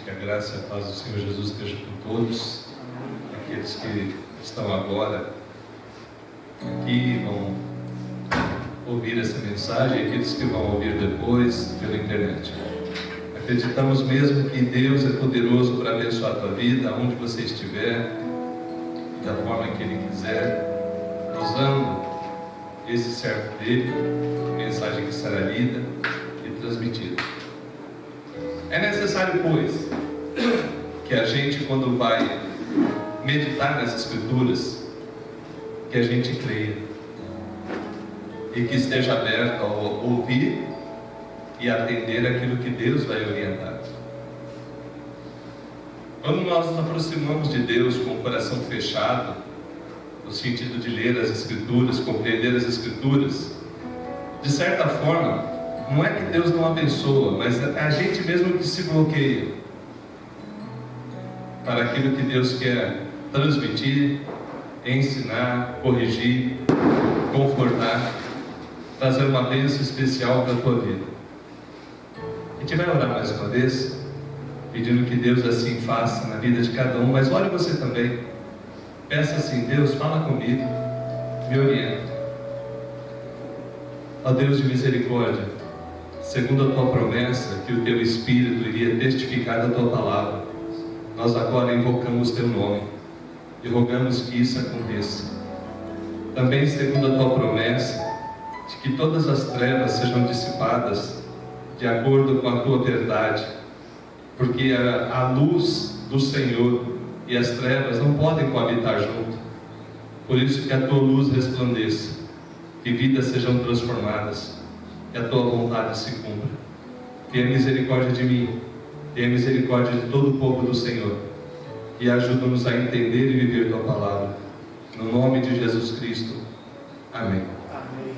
Que a graça e a paz do Senhor Jesus esteja com todos, aqueles que estão agora aqui vão ouvir essa mensagem e aqueles que vão ouvir depois pela internet. Acreditamos mesmo que Deus é poderoso para abençoar a tua vida, aonde você estiver, da forma que Ele quiser, usando esse servo dele, a mensagem que será lida e transmitida. É necessário, pois, que a gente, quando vai meditar nas Escrituras, que a gente creia e que esteja aberto a ouvir e atender aquilo que Deus vai orientar. Quando nós nos aproximamos de Deus com o coração fechado, no sentido de ler as Escrituras, compreender as Escrituras, de certa forma, não é que Deus não abençoa, mas é a gente mesmo que se bloqueia para aquilo que Deus quer transmitir, ensinar, corrigir, confortar, trazer uma bênção especial para a tua vida. A gente vai orar mais uma vez, pedindo que Deus assim faça na vida de cada um, mas olhe você também. Peça assim: Deus, fala comigo, me orienta. Ó Deus de misericórdia, segundo a tua promessa, que o teu Espírito iria testificar da tua palavra, nós agora invocamos teu nome e rogamos que isso aconteça. Também segundo a tua promessa, de que todas as trevas sejam dissipadas de acordo com a tua verdade, porque a luz do Senhor e as trevas não podem coabitar junto. Por isso que a tua luz resplandeça, que vidas sejam transformadas, que a tua vontade se cumpra. Tenha misericórdia de mim, tenha misericórdia de todo o povo do Senhor, e ajuda-nos a entender e viver tua palavra. No nome de Jesus Cristo. Amém. Amém.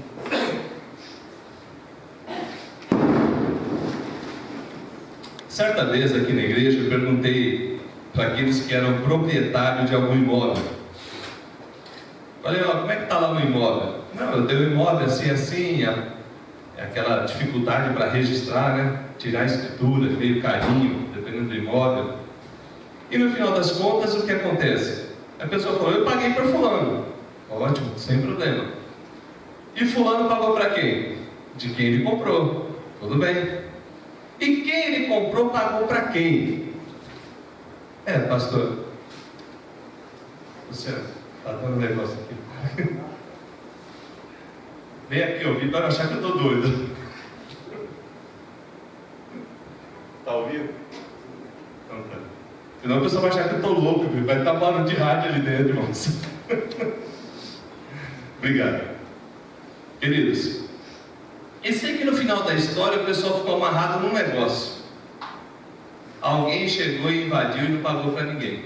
Certa vez aqui na igreja eu perguntei para aqueles que eram proprietários de algum imóvel. Falei: como é que está lá no imóvel? Não, eu tenho um imóvel assim, é aquela dificuldade para registrar, né? Tirar a escritura, meio carinho, dependendo do imóvel. E no final das contas, o que acontece? A pessoa falou: eu paguei para fulano. Ótimo, sem problema. E fulano pagou para quem? De quem ele comprou. Tudo bem. E quem ele comprou, pagou para quem? Pastor, você está dando um negócio aqui. Vem aqui ouvir para achar que eu estou doido. Está ouvindo? Então tá. Senão a pessoa vai achar que eu estou louco, vai estar barulho de rádio ali dentro, irmãos. Obrigado. Queridos, e sei que no final da história o pessoal ficou amarrado num negócio. Alguém chegou e invadiu e não pagou para ninguém.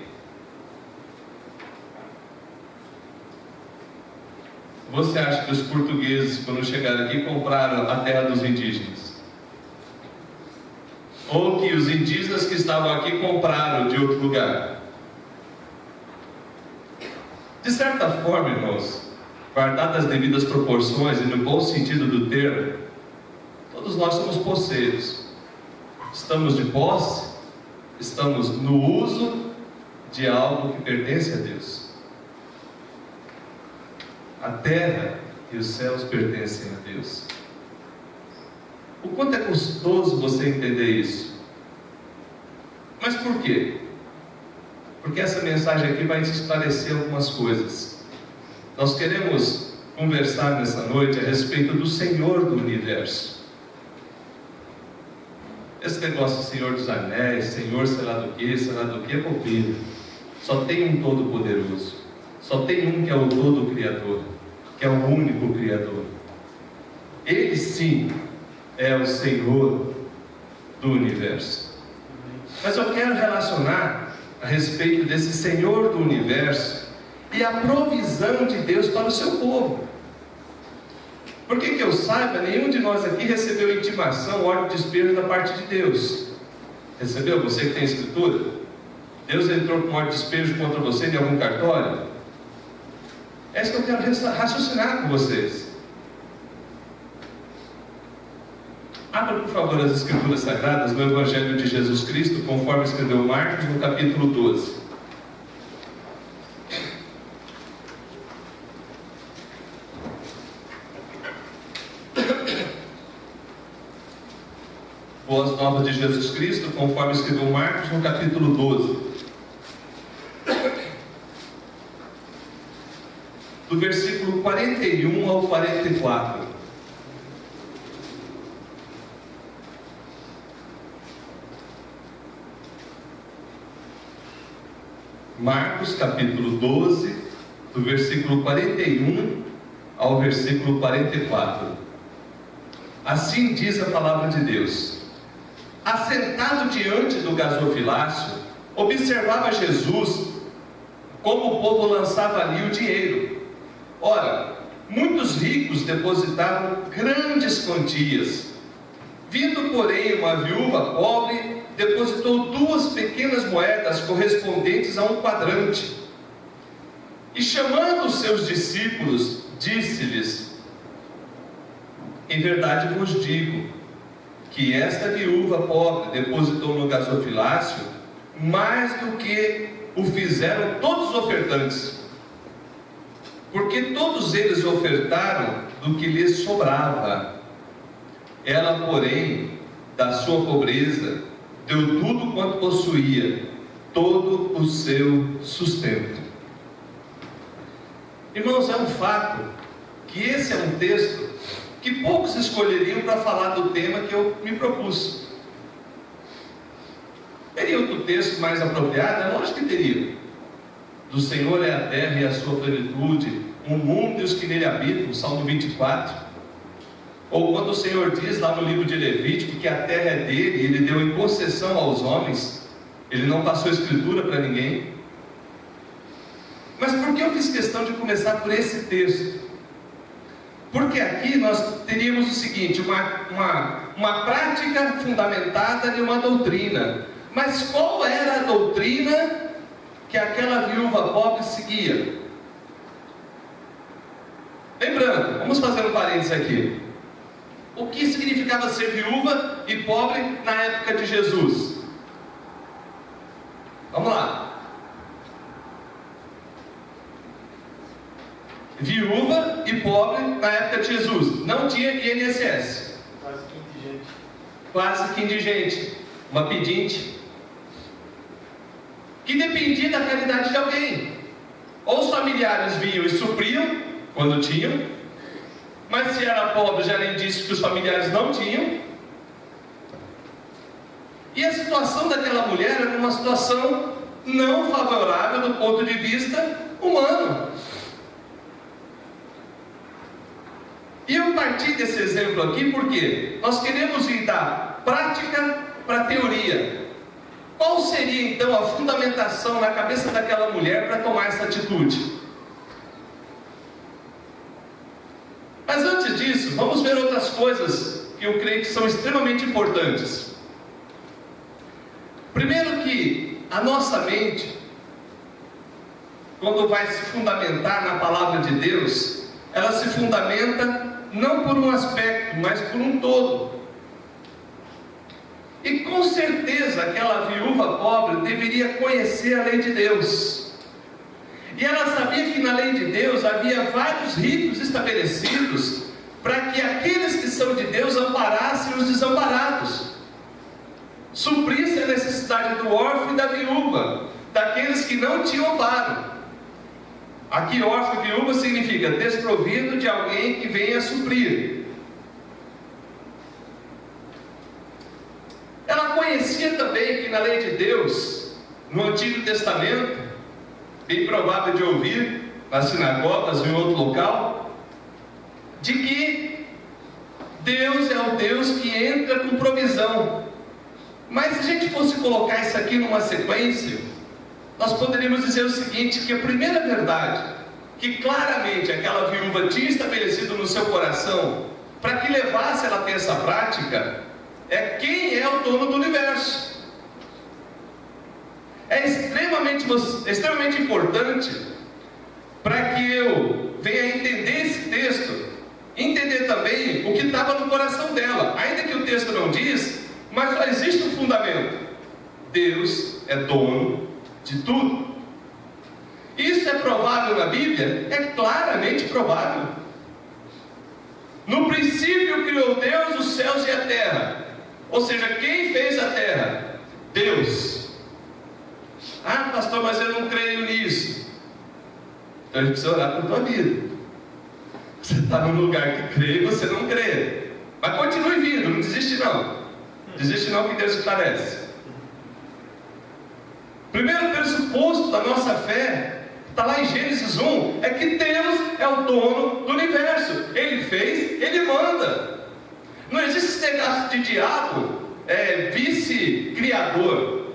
Você acha que os portugueses, quando chegaram aqui, compraram a terra dos indígenas? Ou que os indígenas que estavam aqui compraram de outro lugar? De certa forma, irmãos, guardadas as devidas proporções e no bom sentido do termo, todos nós somos posseiros. Estamos de posse, estamos no uso de algo que pertence a Deus. A terra e os céus pertencem a Deus. O quanto é custoso você entender isso? Mas por quê? Porque essa mensagem aqui vai te esclarecer algumas coisas. Nós queremos conversar nessa noite a respeito do Senhor do Universo. Esse negócio Senhor dos Anéis, Senhor sei lá do que é bobeira. Só tem um Todo-Poderoso. Só tem um que é o Todo-Criador, que é o único Criador. Ele sim é o Senhor do Universo. Mas eu quero relacionar a respeito desse Senhor do Universo e a provisão de Deus para o seu povo. Porque que eu saiba, nenhum de nós aqui recebeu intimação, ordem de despejo da parte de Deus. Recebeu? Você que tem escritura? Deus entrou com ordem de despejo contra você em algum cartório? É isso que eu quero raciocinar com vocês. Abra, por favor, as Escrituras Sagradas no Evangelho de Jesus Cristo, conforme escreveu Marcos, no capítulo 12. Boas Novas de Jesus Cristo, conforme escreveu Marcos, no capítulo 12. Do versículo 41 ao 44. Marcos capítulo 12, do versículo 41 ao versículo 44. Assim diz a palavra de Deus. Assentado diante do gasofilácio, observava Jesus como o povo lançava ali o dinheiro. Ora, muitos ricos depositavam grandes quantias. Vindo, porém, uma viúva pobre, depositou 2 pequenas moedas correspondentes a um quadrante. E chamando os seus discípulos, disse-lhes: em verdade vos digo, que esta viúva pobre depositou no gasofilácio mais do que o fizeram todos os ofertantes. Porque todos eles ofertaram do que lhes sobrava. Ela, porém, da sua pobreza, deu tudo quanto possuía, todo o seu sustento. Irmãos, é um fato que esse é um texto que poucos escolheriam para falar do tema que eu me propus. Teria outro texto mais apropriado? É lógico que teria. Do Senhor é a terra e a sua plenitude, o mundo e os que nele habitam, Salmo 24. Ou quando o Senhor diz lá no livro de Levítico que a terra é dele e ele deu em concessão aos homens, ele não passou escritura para ninguém. Mas por que eu fiz questão de começar por esse texto? Porque aqui nós teríamos o seguinte, uma prática fundamentada em uma doutrina. Mas qual era a doutrina que aquela viúva pobre seguia? Lembrando, vamos fazer um parênteses aqui. O que significava ser viúva e pobre na época de Jesus? Vamos lá. Viúva e pobre na época de Jesus. Não tinha INSS. Quase que indigente. Quase que indigente. Uma pedinte. Que dependia da caridade de alguém. Ou os familiares vinham e supriam, quando tinham. Mas se era pobre, já nem disse que os familiares não tinham. E a situação daquela mulher era uma situação não favorável do ponto de vista humano. E eu parti desse exemplo aqui porque nós queremos ir da prática para a teoria. Qual seria então a fundamentação na cabeça daquela mulher para tomar essa atitude? Mas antes disso, vamos ver outras coisas que eu creio que são extremamente importantes. Primeiro que a nossa mente, quando vai se fundamentar na palavra de Deus, ela se fundamenta não por um aspecto, mas por um todo. E com certeza aquela viúva pobre deveria conhecer a lei de Deus. E ela sabia que na lei de Deus havia vários ritos estabelecidos para que aqueles que são de Deus amparassem os desamparados, suprissem a necessidade do órfão e da viúva, daqueles que não tinham amparo. Aqui órfão e viúva significa desprovido de alguém que venha suprir. Ela conhecia também que na lei de Deus, no Antigo Testamento, bem provável de ouvir nas sinagogas ou em outro local, de que Deus é o Deus que entra com provisão. Mas se a gente fosse colocar isso aqui numa sequência, nós poderíamos dizer o seguinte, que a primeira verdade, que claramente aquela viúva tinha estabelecido no seu coração, para que levasse ela a ter essa prática, é quem é o dono do universo. É extremamente importante para que eu venha entender esse texto, entender também bem o que estava no coração dela, ainda que o texto não diz, mas só existe um fundamento: Deus é dono de tudo. Isso é provável na Bíblia? É claramente provável. No princípio criou Deus os céus e a terra. Ou seja, quem fez a terra? Deus. Ah, pastor, mas eu não creio nisso. Então a gente precisa orar por tua vida. Você está num lugar que crê e você não crê. Mas continue vindo, não desiste não. Desiste não, que Deus esclarece. Primeiro pressuposto da nossa fé está lá em Gênesis 1, é que Deus é o dono do universo. Ele fez, Ele manda. Não existe esse negócio de diabo, vice-criador.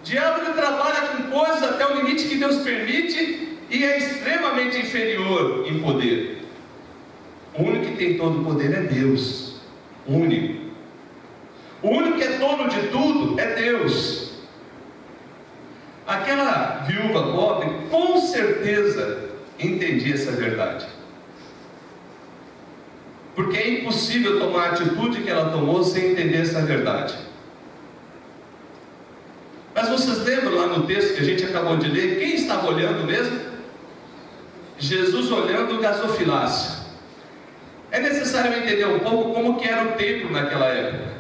Diabo, ele trabalha com coisas até o limite que Deus permite e é extremamente inferior em poder. O único que tem todo o poder é Deus. O único. O único que é dono de tudo é Deus. Aquela viúva pobre com certeza entendia essa verdade, porque é impossível tomar a atitude que ela tomou sem entender essa verdade. Mas vocês lembram lá no texto que a gente acabou de ler, quem estava olhando mesmo? Jesus olhando o gasofilácio. É necessário entender um pouco como que era o templo naquela época.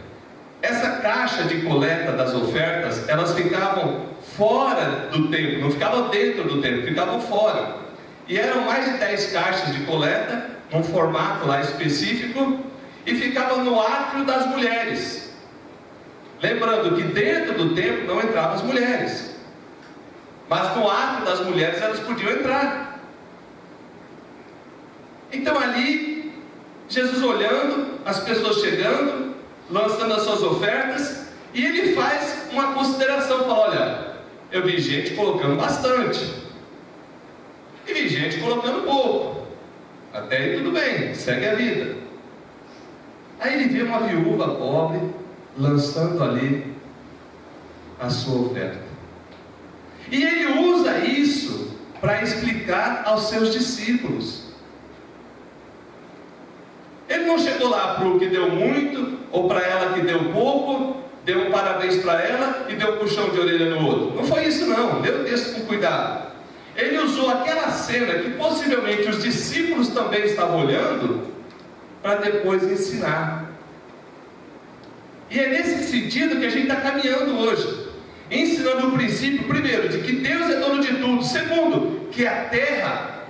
Essa caixa de coleta das ofertas, elas ficavam fora do templo, não ficavam dentro do templo, ficavam fora. E eram mais de 10 caixas de coleta, num formato lá específico, e ficavam no átrio das mulheres. Lembrando que dentro do templo não entravam as mulheres, mas no átrio das mulheres elas podiam entrar. Então ali, Jesus olhando, as pessoas chegando, lançando as suas ofertas, e ele faz uma consideração, fala: olha, eu vi gente colocando bastante, e vi gente colocando pouco, até aí tudo bem, segue a vida. Aí ele vê uma viúva pobre, lançando ali a sua oferta, e ele usa isso para explicar aos seus discípulos. Ele não chegou lá para o que deu muito, ou para ela que deu pouco, deu um parabéns para ela e deu um puxão de orelha no outro. Não foi isso não, lê o texto com cuidado. Ele usou aquela cena que possivelmente os discípulos também estavam olhando, para depois ensinar. E é nesse sentido que a gente está caminhando hoje, ensinando o princípio, primeiro, de que Deus é dono de tudo. Segundo, que a terra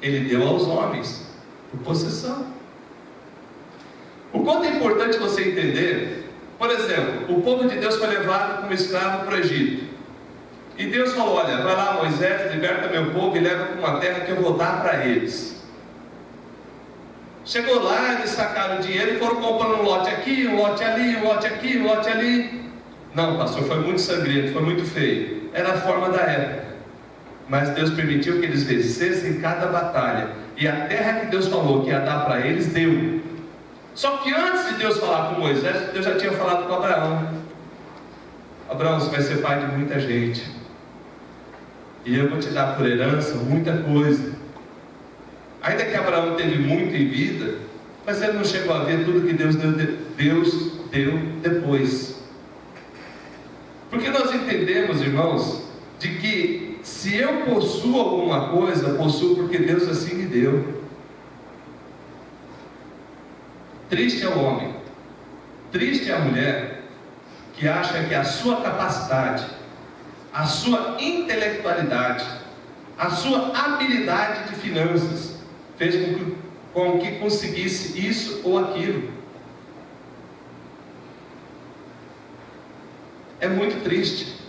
Ele deu aos homens por possessão. O quanto é importante você entender, por exemplo, o povo de Deus foi levado como escravo para o Egito, e Deus falou: olha, vai lá Moisés, liberta meu povo e leva para uma terra que eu vou dar para eles. Chegou lá, eles sacaram o dinheiro e foram comprando um lote aqui, um lote ali, um lote aqui, um lote ali. Não, pastor, foi muito sangrento, foi muito feio. Era a forma da época. Mas Deus permitiu que eles vencessem cada batalha, e a terra que Deus falou que ia dar para eles, deu. Só que antes de Deus falar com Moisés, Deus já tinha falado com Abraão: Abraão, você vai ser pai de muita gente, e eu vou te dar por herança muita coisa. Ainda que Abraão teve muito em vida, mas ele não chegou a ver tudo que Deus deu depois. Porque nós entendemos, irmãos, de que se eu possuo alguma coisa, possuo porque Deus assim me deu. Triste é o homem, triste é a mulher que acha que a sua capacidade, a sua intelectualidade, a sua habilidade de finanças fez com que conseguisse isso ou aquilo. É muito triste.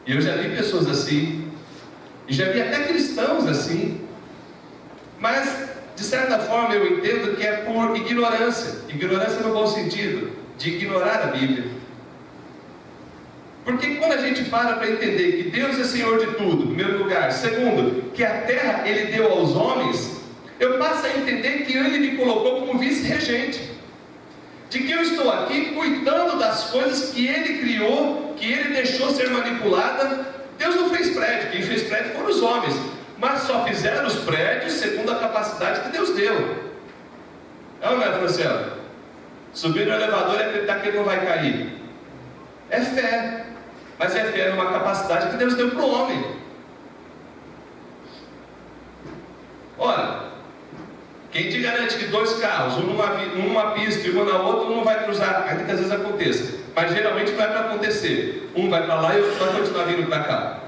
E eu já vi pessoas assim, e já vi até cristãos assim, mas de certa forma eu entendo que é por ignorância no bom sentido, de ignorar a Bíblia. Porque quando a gente para entender que Deus é Senhor de tudo, em primeiro lugar, segundo, que a terra Ele deu aos homens, eu passo a entender que Ele me colocou como vice-regente, de que eu estou aqui cuidando das coisas que Ele criou, que Ele deixou ser manipulada. Deus não fez prédio, quem fez prédio foram os homens, mas só fizeram os prédios segundo a capacidade que Deus deu. É ou não é, Franciela? Subir no elevador é acreditar que ele não vai cair. É fé. Mas é fé numa capacidade que Deus deu para o homem. Olha, quem te garante que dois carros, um numa pista e um na outra, um não vai cruzar? Ainda que às vezes aconteça. Mas geralmente não é para acontecer. Um vai para lá e o outro vai continuar vindo para cá.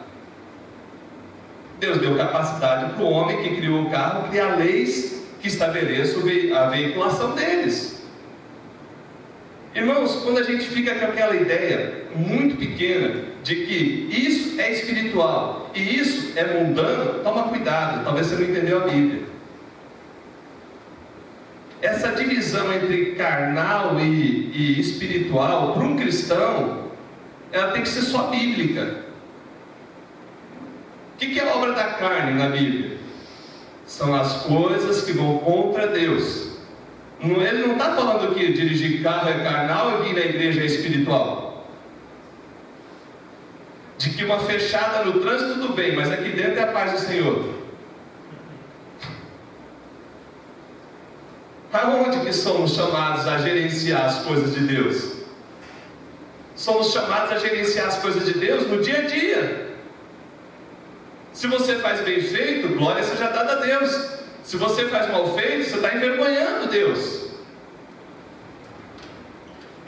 Deus deu capacidade para o homem que criou o carro criar leis que estabeleçam a veiculação deles. Irmãos, quando a gente fica com aquela ideia muito pequena de que isso é espiritual e isso é mundano, toma cuidado, talvez você não entendeu a Bíblia. Essa divisão entre carnal e espiritual, para um cristão, ela tem que ser só bíblica. O que é a obra da carne na Bíblia? São as coisas que vão contra Deus. Ele não está falando que dirigir carro é carnal e vir na igreja é espiritual. De que uma fechada no trânsito tudo bem, mas aqui dentro é a paz do Senhor. Aonde que somos chamados a gerenciar as coisas de Deus? Somos chamados a gerenciar as coisas de Deus no dia a dia. Se você faz bem feito, glória seja dada a Deus. Se você faz mal feito, você está envergonhando Deus.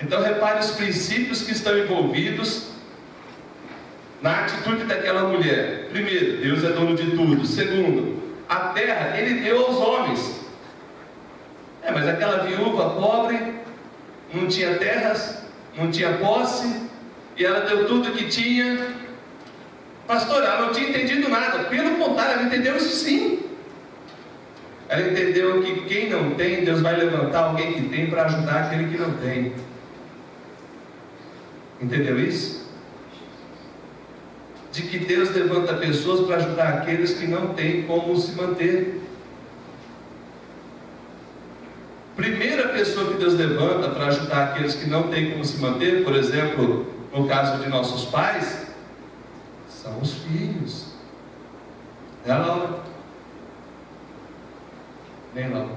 Então repare os princípios que estão envolvidos na atitude daquela mulher. Primeiro, Deus é dono de tudo. Segundo, a terra Ele deu aos homens. Mas aquela viúva pobre, não tinha terras, não tinha posse, e ela deu tudo que tinha. Pastor, ela não tinha entendido nada. Pelo contrário, ela entendeu isso sim. Ela entendeu que quem não tem, Deus vai levantar alguém que tem para ajudar aquele que não tem. Entendeu isso? De que Deus levanta pessoas para ajudar aqueles que não têm como se manter. Primeira pessoa que Deus levanta para ajudar aqueles que não têm como se manter, por exemplo, no caso de nossos pais, são os filhos. É a Laura. Nem Laura.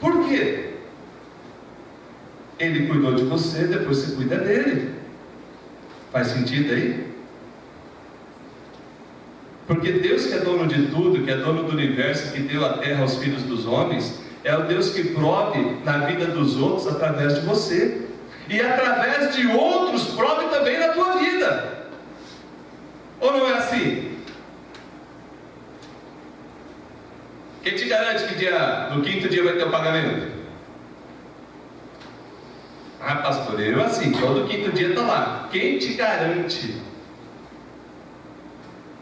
Por quê? Ele cuidou de você, depois você cuida dele. Faz sentido aí? Porque Deus, que é dono de tudo, que é dono do universo, que deu a terra aos filhos dos homens, é o Deus que prove na vida dos outros através de você. E através de outros prove também na tua vida. Ou não é assim? Quem te garante que no quinto dia vai ter o pagamento? Ah, pastor, eu assim, todo quinto dia está lá. Quem te garante?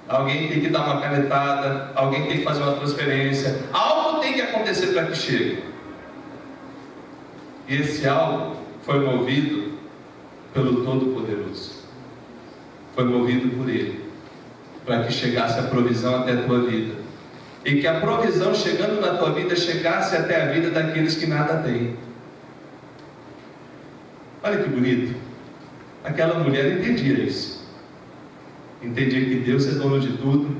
Alguém tem que dar uma canetada, alguém tem que fazer uma transferência, algo tem que acontecer para que chegue. E esse algo foi movido pelo Todo-Poderoso. Foi movido por Ele, para que chegasse a provisão até a tua vida. E que a provisão chegando na tua vida, chegasse até a vida daqueles que nada têm. Olha que bonito. Aquela mulher entendia isso. Entendia que Deus é dono de tudo.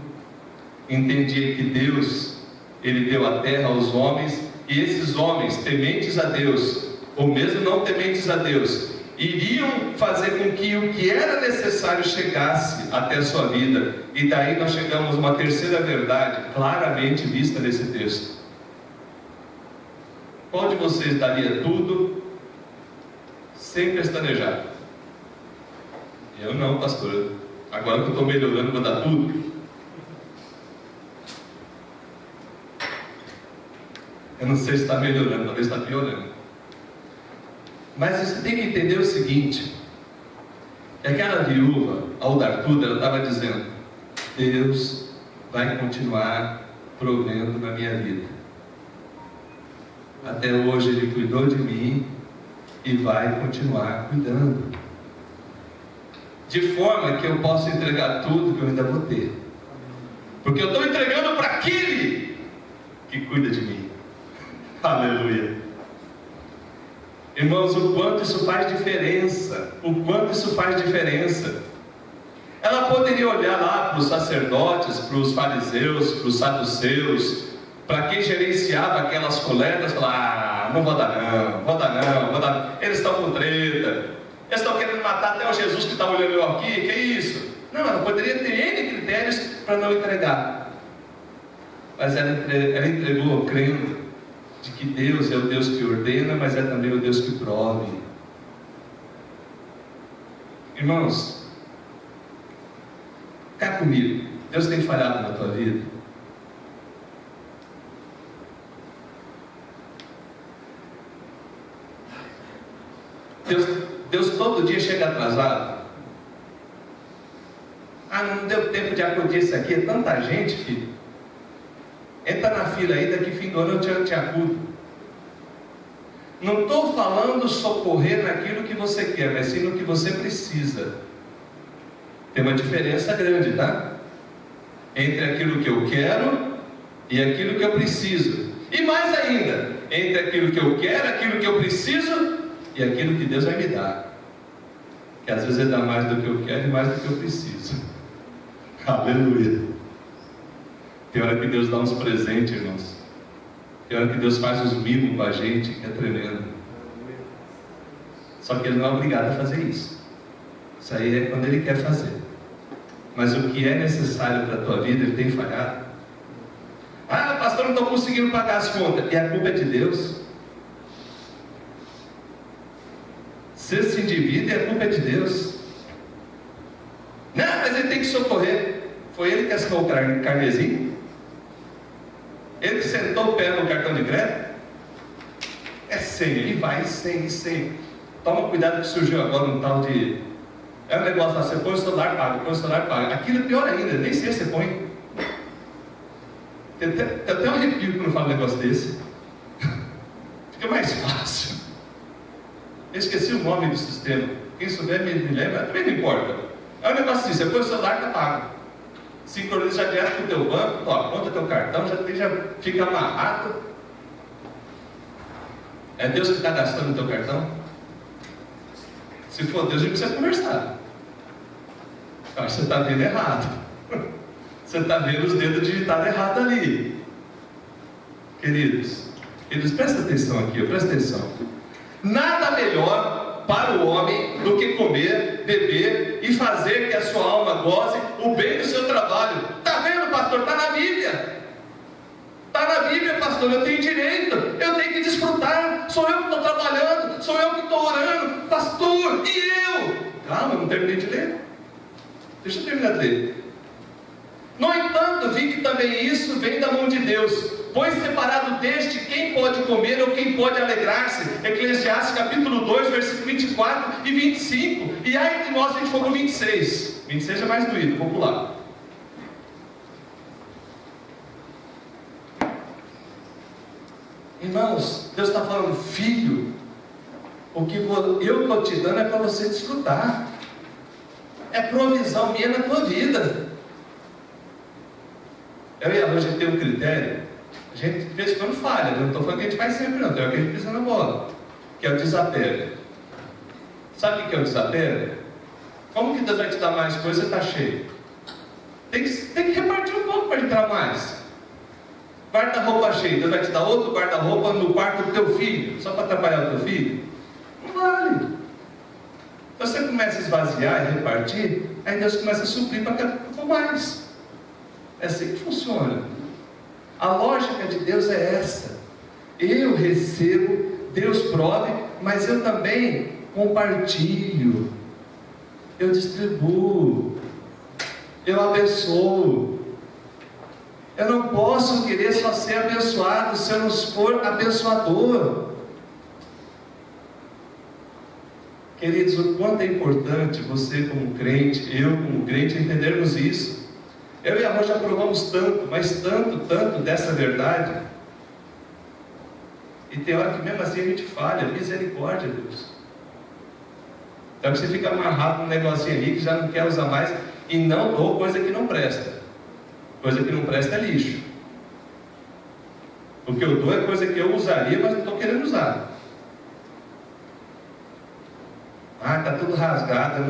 Entendia que Deus, Ele deu a terra aos homens. E esses homens, tementes a Deus, ou mesmo não tementes a Deus, iriam fazer com que o que era necessário chegasse até a sua vida. E daí nós chegamos a uma terceira verdade, claramente vista nesse texto. Qual de vocês daria tudo sem pestanejar? Eu não, pastor. Agora que eu estou melhorando, vou dar tudo. Eu não sei se está melhorando, talvez está piorando. Mas você tem que entender o seguinte: que aquela viúva, ao dar tudo, ela estava dizendo: Deus vai continuar provendo na minha vida. Até hoje Ele cuidou de mim e vai continuar cuidando. De forma que eu possa entregar tudo que eu ainda vou ter. Porque eu estou entregando para aquele que cuida de mim. Aleluia. Irmãos, o quanto isso faz diferença. O quanto isso faz diferença. Ela poderia olhar lá para os sacerdotes, para os fariseus, para os saduceus, Para quem gerenciava aquelas coletas, falava: não vou dar não, vou dar não, vou dar. Eles estão com treta, eles estão querendo matar até o Jesus que está olhando eu aqui, que é isso? Não, ela poderia ter N critérios para não entregar. Mas ela entregou crendo de que Deus é o Deus que ordena, mas é também o Deus que prove. Irmãos, cá comigo, Deus tem falhado na tua vida? Deus todo dia chega atrasado. Não deu tempo de acudir isso aqui, é tanta gente, filho. Entra na fila aí, daqui fim do ano eu te acudo. Não estou falando socorrer naquilo que você quer, mas sim no que você precisa. Tem uma diferença grande, tá? Entre aquilo que eu quero e aquilo que eu preciso. E mais ainda, entre aquilo que eu quero, aquilo que eu preciso e aquilo que Deus vai me dar. Que às vezes Ele dá mais do que eu quero e mais do que eu preciso. Aleluia. Tem hora que Deus dá uns presentes, irmãos. Tem hora que Deus faz uns mimos com a gente, que é tremendo. Só que Ele não é obrigado a fazer isso. Isso aí é quando Ele quer fazer. Mas o que é necessário para a tua vida, Ele tem falhado. Pastor, não estou conseguindo pagar as contas. E a culpa é de Deus. Você se endivida e a culpa é de Deus. Não, mas Ele tem que socorrer. Foi Ele que assinou o carnezinho? Ele que sentou o pé no cartão de crédito? É 100, ele vai 100. Toma cuidado que surgiu agora um tal de... É um negócio lá, você põe o celular, paga. Aquilo é pior ainda, nem sei se você põe. Tem até um arrepio quando fala um negócio desse. Fica mais fácil. Eu esqueci o nome do sistema. Quem souber me lembra, também não importa. É um negócio assim, você põe o celular, tá pago. Sincroniza já direto com o teu banco, tua conta, teu cartão, já fica amarrado. É Deus que está gastando o teu cartão? Se for Deus, a gente precisa conversar. Acho que você está vendo errado. Você está vendo os dedos digitados errado ali. Queridos, presta atenção aqui, presta atenção. Nada melhor para o homem do que comer, beber e fazer que a sua alma goze o bem do seu trabalho. Está vendo, pastor? Está na Bíblia. Está na Bíblia, pastor. Eu tenho direito, eu tenho que desfrutar. Sou eu que estou trabalhando, sou eu que estou orando, pastor. E eu? Calma, eu não terminei de ler. Deixa eu terminar de ler. No entanto, vi que também isso vem da mão de Deus. Pois separado deste, quem pode comer ou quem pode alegrar-se? Eclesiastes capítulo 2, versículo 24 e 25. E aí que nós, a gente for para o 26. 26 é mais doído, vou pular. Irmãos, Deus está falando: filho, o que eu estou te dando é para você desfrutar. É provisão minha na tua vida. Eu e a Rô, a gente tem um critério. A gente de vez em quando falha, não estou falando que a gente faz sempre não, tem hora que a gente pisa na bola, que é o desapego. Sabe o que é o desapego? Como que Deus vai te dar mais coisa e está cheio? Tem que repartir um pouco para entrar mais. Guarda-roupa cheio, Deus vai te dar outro guarda-roupa no quarto do teu filho, só para atrapalhar o teu filho? Não vale. Você começa a esvaziar e repartir, aí Deus começa a suprir para mais. É assim que funciona. A lógica de Deus é essa. Eu recebo, Deus prove, mas eu também compartilho, eu distribuo, eu abençoo. Eu não posso querer só ser abençoado se eu não for abençoador. Queridos, o quanto é importante você como crente, eu como crente, entendermos isso. Eu e a Rô já provamos tanto, mas tanto dessa verdade. E tem hora que mesmo assim a gente falha. Misericórdia, Deus. Então você fica amarrado num negocinho ali que já não quer usar mais. E não dou coisa que não presta. Coisa que não presta é lixo. O que eu dou é coisa que eu usaria, mas não estou querendo usar. Está tudo rasgado,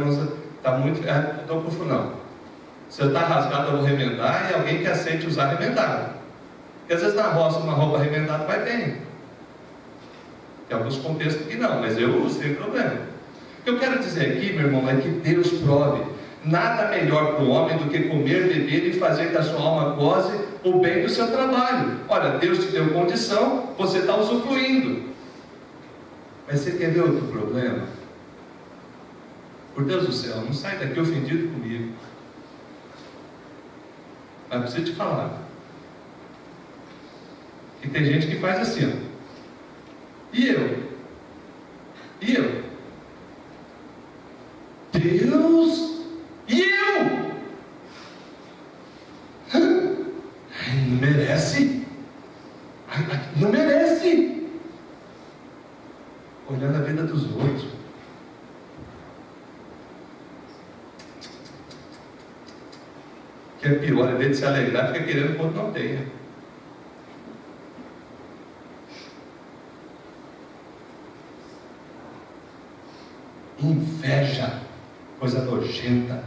está muito... não estou com não. Se está rasgado, eu vou remendar, e alguém que aceite usar remendado. Porque às vezes na roça uma roupa remendada vai bem. Tem alguns contextos que não, mas eu uso, sem problema. O que eu quero dizer aqui, meu irmão, é que Deus prove. Nada melhor para o homem do que comer, beber e fazer que a sua alma goze o bem do seu trabalho. Olha, Deus te deu condição, você está usufruindo. Mas você quer ver outro problema? Por Deus do céu, não sai daqui ofendido comigo. Mas preciso te falar. Que tem gente que faz assim, ó. E eu? E eu? Deus? E eu? Ai, não merece? Ai, não merece? Olhando a vida dos outros. Que é pior, em vez de se alegrar, fica querendo que o outro não tenha. Inveja, coisa nojenta,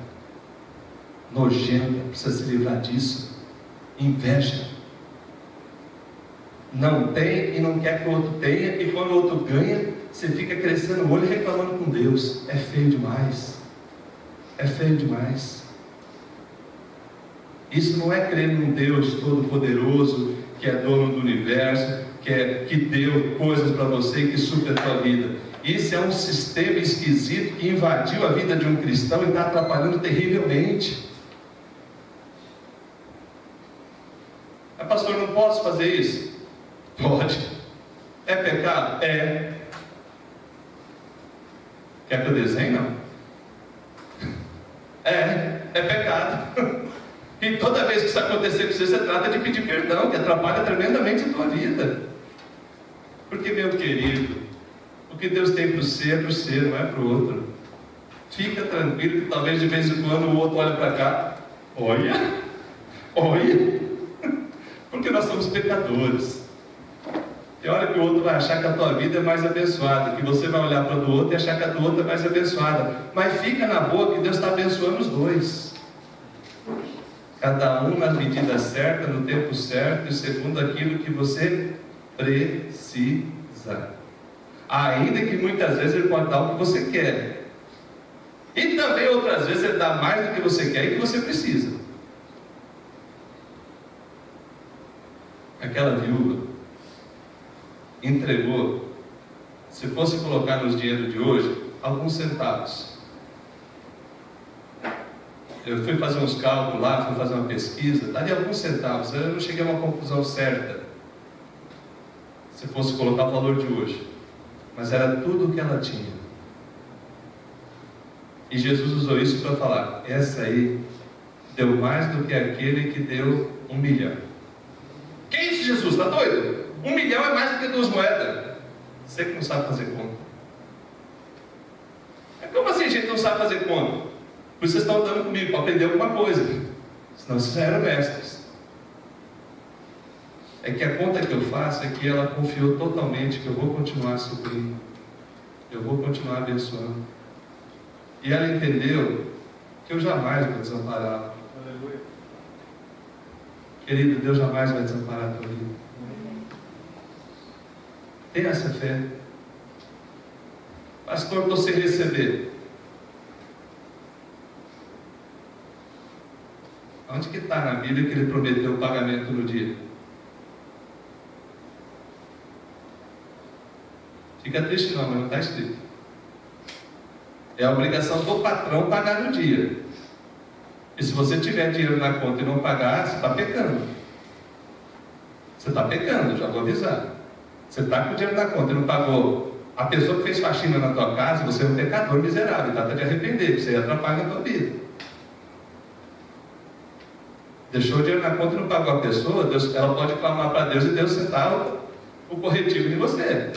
precisa se livrar disso. Inveja, não tem e não quer que o outro tenha, e quando o outro ganha, você fica crescendo o olho e reclamando com Deus. É feio demais, é feio demais. Isso não é crer num Deus todo-poderoso, que é dono do universo, que deu coisas para você e que supre a tua vida. Isso é um sistema esquisito que invadiu a vida de um cristão e está atrapalhando terrivelmente. Mas pastor, não posso fazer isso? Pode. É pecado? É. Quer que eu desenhe? Não. É pecado. E toda vez que isso acontecer com você, você trata de pedir perdão, que atrapalha tremendamente a tua vida. Porque, meu querido, o que Deus tem para o ser é para o ser, não é para o outro. Fica tranquilo que talvez de vez em quando o outro olhe para cá. Olha. Porque nós somos pecadores. Tem hora que o outro vai achar que a tua vida é mais abençoada, que você vai olhar para a do outro e achar que a do outro é mais abençoada. Mas fica na boa que Deus está abençoando os dois. Cada um na medida certa, no tempo certo e segundo aquilo que você precisa. Ainda que muitas vezes Ele pode dar o que você quer. E também outras vezes Ele dá mais do que você quer e que você precisa. Aquela viúva entregou, se fosse colocar nos dinheiros de hoje, alguns centavos. Eu fui fazer uns cálculos lá, fui fazer uma pesquisa, daria alguns centavos, eu não cheguei a uma conclusão certa, se fosse colocar o valor de hoje, mas era tudo o que ela tinha. E Jesus usou isso para falar: essa aí deu mais do que aquele que deu 1 milhão. Que isso, Jesus? Está doido? 1 milhão é mais do que 2 moedas. Você que não sabe fazer conta. Como assim a gente não sabe fazer conta? Por isso vocês estão andando comigo, para aprender alguma coisa. Senão vocês já eram mestres. É que a conta que eu faço é que ela confiou totalmente que eu vou continuar suprindo. Eu vou continuar abençoando. E ela entendeu que eu jamais vou desampará-la. Aleluia. Querido, Deus jamais vai desamparar a tua vida. Tenha essa fé. Pastor, estou sem receber. Onde que está na Bíblia que Ele prometeu o pagamento no dia? Fica triste não, mas não está escrito. É a obrigação do patrão pagar no dia. E se você tiver dinheiro na conta e não pagar, você está pecando. Você está pecando, já vou avisar. Você está com o dinheiro na conta e não pagou. A pessoa que fez faxina na tua casa, você é um pecador miserável, trata de arrepender, porque você atrapalha na tua vida. Deixou o dinheiro na conta e não pagou a pessoa, Deus, ela pode clamar para Deus e Deus sentar o corretivo de você.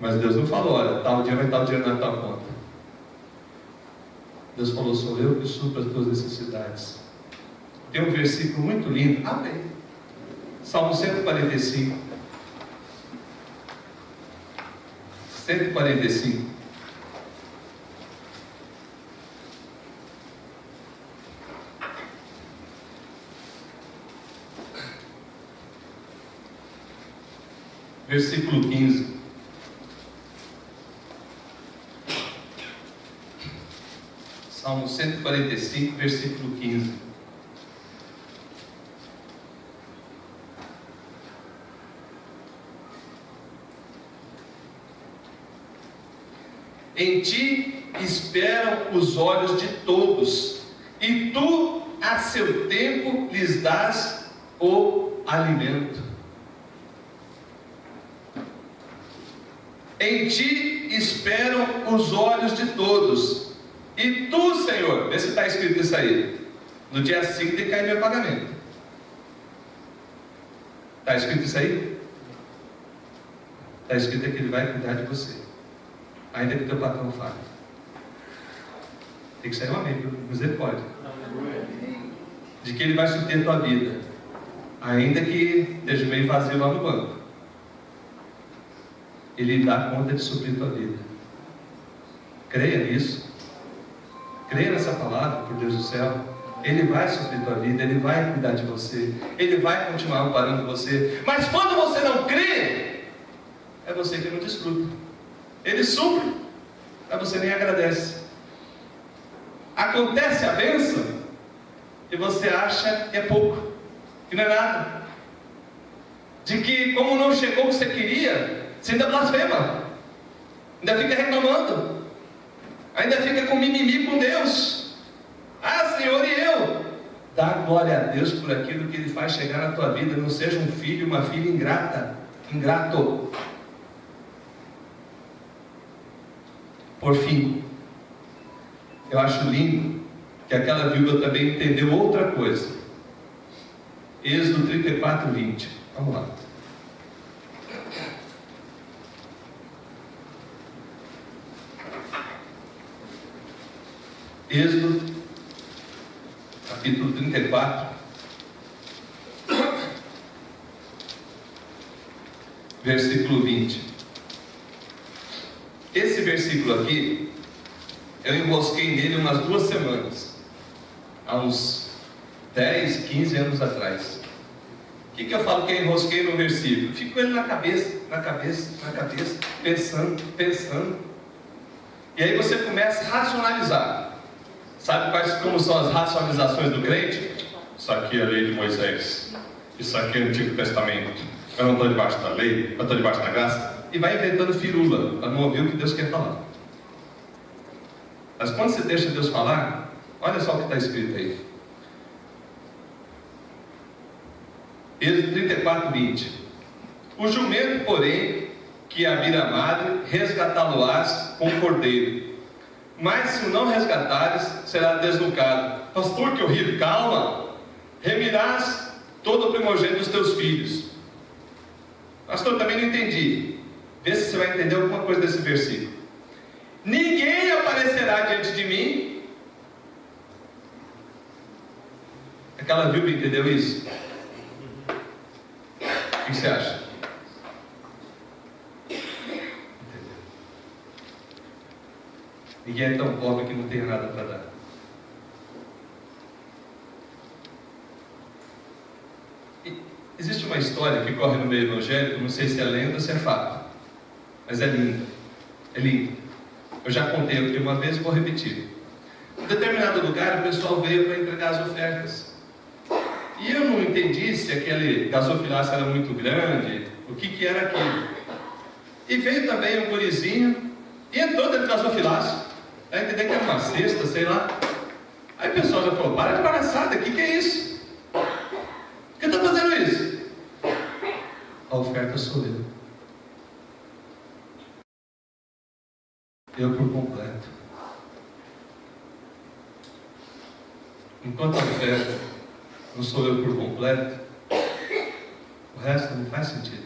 Mas Deus não falou: olha, tal dia vai estar o dinheiro na tua conta. Deus falou: sou eu que supro as tuas necessidades. Tem um versículo muito lindo. Amém. Salmo 145. 145. versículo 15. Salmo 145, versículo 15. Em ti esperam os olhos de todos, e tu, a seu tempo, lhes dás o alimento. Em ti esperam os olhos de todos, e tu, Senhor, vê se está escrito isso aí, no dia 5 tem que cair meu pagamento. Está escrito isso aí? Está escrito que Ele vai cuidar de você, ainda que teu patrão fale. Tem que sair um amém, misericórdia. De que Ele vai suprir a tua vida, ainda que esteja meio vazio lá no banco. Ele dá conta de suprir a tua vida. Creia nisso. Creia nessa palavra, por Deus do céu. Ele vai suprir a tua vida, Ele vai cuidar de você, Ele vai continuar amparando você. Mas quando você não crê, é você que não desfruta. Ele supre, mas você nem agradece. Acontece a bênção e você acha que é pouco, que não é nada. De que, como não chegou o que você queria, você ainda blasfema, ainda fica reclamando, ainda fica com mimimi com Deus. Ah, Senhor, e eu? Dá glória a Deus por aquilo que Ele faz chegar na tua vida. Não seja um filho, uma filha ingrata, ingrato. Por fim, eu acho lindo que aquela viúva também entendeu outra coisa. Êxodo 34, 20. Vamos lá. Êxodo, capítulo 34, versículo 20. Esse versículo aqui, eu enrosquei nele umas 2 semanas, há uns 10, 15 anos atrás. O que eu falo que eu enrosquei no versículo? Fico ele na cabeça, pensando. E aí você começa a racionalizar. Sabe como são as racionalizações do crente? Isso aqui é a lei de Moisés, isso aqui é o Antigo Testamento, eu não estou debaixo da lei, eu estou debaixo da graça. E vai inventando firula, para não ouvir o que Deus quer falar. Mas quando você deixa Deus falar, olha só o que está escrito aí. Êxodo 34, 20. O jumento, porém, que a vir a madre, resgatá-lo-ás com o cordeiro. Mas se o não resgatares, será desnucado. Pastor, que horrível, calma. Remirás todo o primogênito dos teus filhos. Pastor, também não entendi. Vê se você vai entender alguma coisa desse versículo. Ninguém aparecerá diante de mim. Aquela viúva entendeu isso? O que você acha? Entendeu? Ninguém é tão pobre que não tenha nada para dar. E existe uma história que corre no meio evangélico, não sei se é lenda ou se é fato, mas é linda. É linda. Eu já contei aqui uma vez e vou repetir. Em determinado lugar, o pessoal veio para entregar as ofertas. E eu não entendi se aquele gasofilácio era muito grande, o que era aquilo. E veio também um gurizinho e entrou dentro do gasofilácio. Vai entender que era uma cesta, sei lá. Aí o pessoal já falou: para de palhaçada, o que é isso? Por que está fazendo isso? A oferta sou eu. Eu por completo. Enquanto a oferta não sou eu por completo, o resto não faz sentido.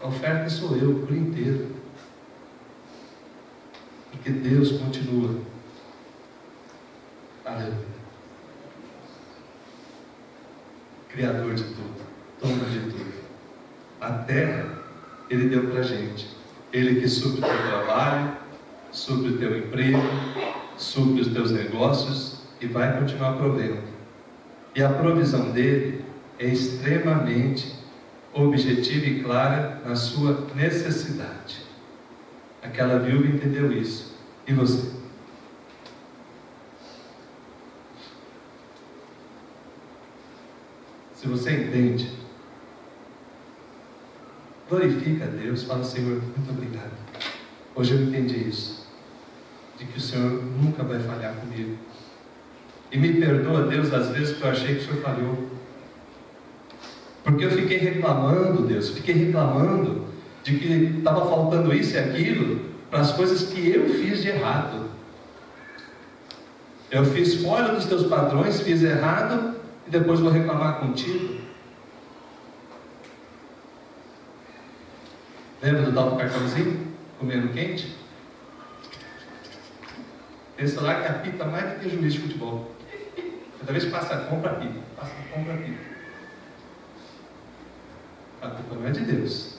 A oferta sou eu por inteiro. Porque Deus continua. Aleluia. Criador de tudo, dono de tudo. A terra Ele deu para a gente. Ele que supre o teu trabalho, supre o teu emprego, supre os teus negócios e vai continuar provendo. E a provisão dele é extremamente objetiva e clara na sua necessidade. Aquela viúva entendeu isso. E você? Se você entende, glorifica a Deus, fala: Senhor, muito obrigado. Hoje eu entendi isso, de que o Senhor nunca vai falhar comigo. E me perdoa, Deus, às vezes que eu achei que o Senhor falhou. Porque eu fiquei reclamando, Deus, de que estava faltando isso e aquilo para as coisas que eu fiz de errado. Eu fiz fora dos teus padrões, fiz errado, e depois vou reclamar contigo. Lembra do tal do cartãozinho? Comendo quente? Pensa lá que apita mais do que juiz de futebol. Cada vez que passa a compra, apita. A culpa não é de Deus.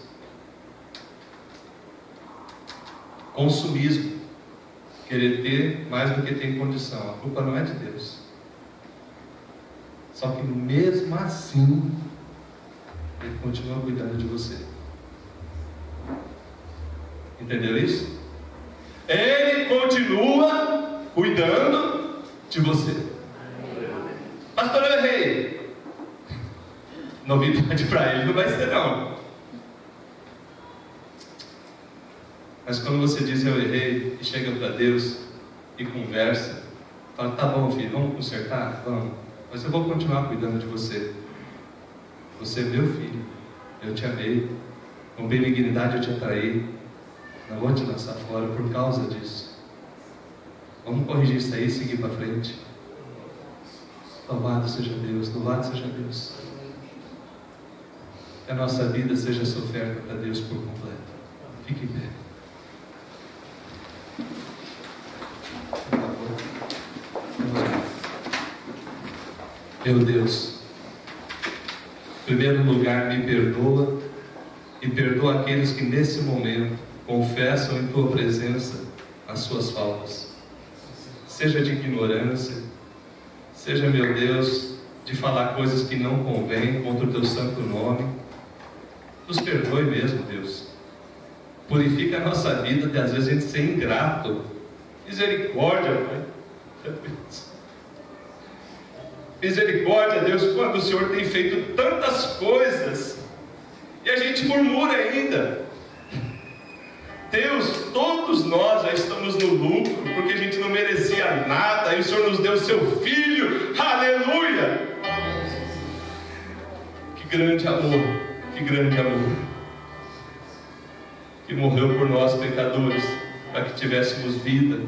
Consumismo, querer ter mais do que tem condição, a culpa não é de Deus. Só que mesmo assim, Ele continua cuidando de você. Entendeu isso? Ele continua cuidando de você. Pastor, eu errei. Novidade para ele não vai ser, não. Mas quando você diz eu errei e chega para Deus e conversa, fala: tá bom, filho, vamos consertar? Vamos. Mas eu vou continuar cuidando de você. Você é meu filho. Eu te amei. Com benignidade eu te atraí. Não vou te lançar fora por causa disso. Vamos corrigir isso aí e seguir para frente. Louvado seja Deus, louvado seja Deus. Que a nossa vida seja essa oferta para Deus por completo. Fique em pé. Meu Deus, em primeiro lugar, me perdoa e perdoa aqueles que nesse momento confessam em Tua presença as suas faltas, seja de ignorância, seja, meu Deus, de falar coisas que não convêm contra o Teu santo nome. Nos perdoe mesmo, Deus. Purifica a nossa vida de às vezes a gente ser ingrato. Misericórdia, Pai. Misericórdia, Deus, quando o Senhor tem feito tantas coisas e a gente murmura ainda. Deus, todos nós já estamos no lucro, porque a gente não merecia nada, e o Senhor nos deu o seu Filho, aleluia! Que grande amor, que morreu por nós pecadores, para que tivéssemos vida,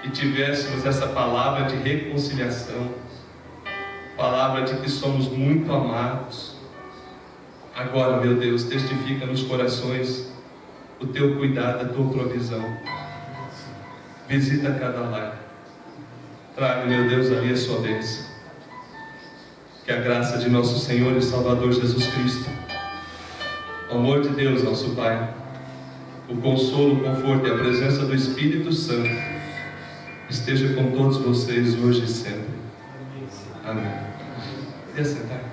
e tivéssemos essa palavra de reconciliação, palavra de que somos muito amados. Agora, meu Deus, testifica nos corações o Teu cuidado, a Tua provisão. Visita cada lar. Traga, meu Deus, ali a Sua bênção. Que a graça de nosso Senhor e Salvador Jesus Cristo, o amor de Deus, nosso Pai, o consolo, o conforto e a presença do Espírito Santo esteja com todos vocês hoje e sempre. Amém. E assentar.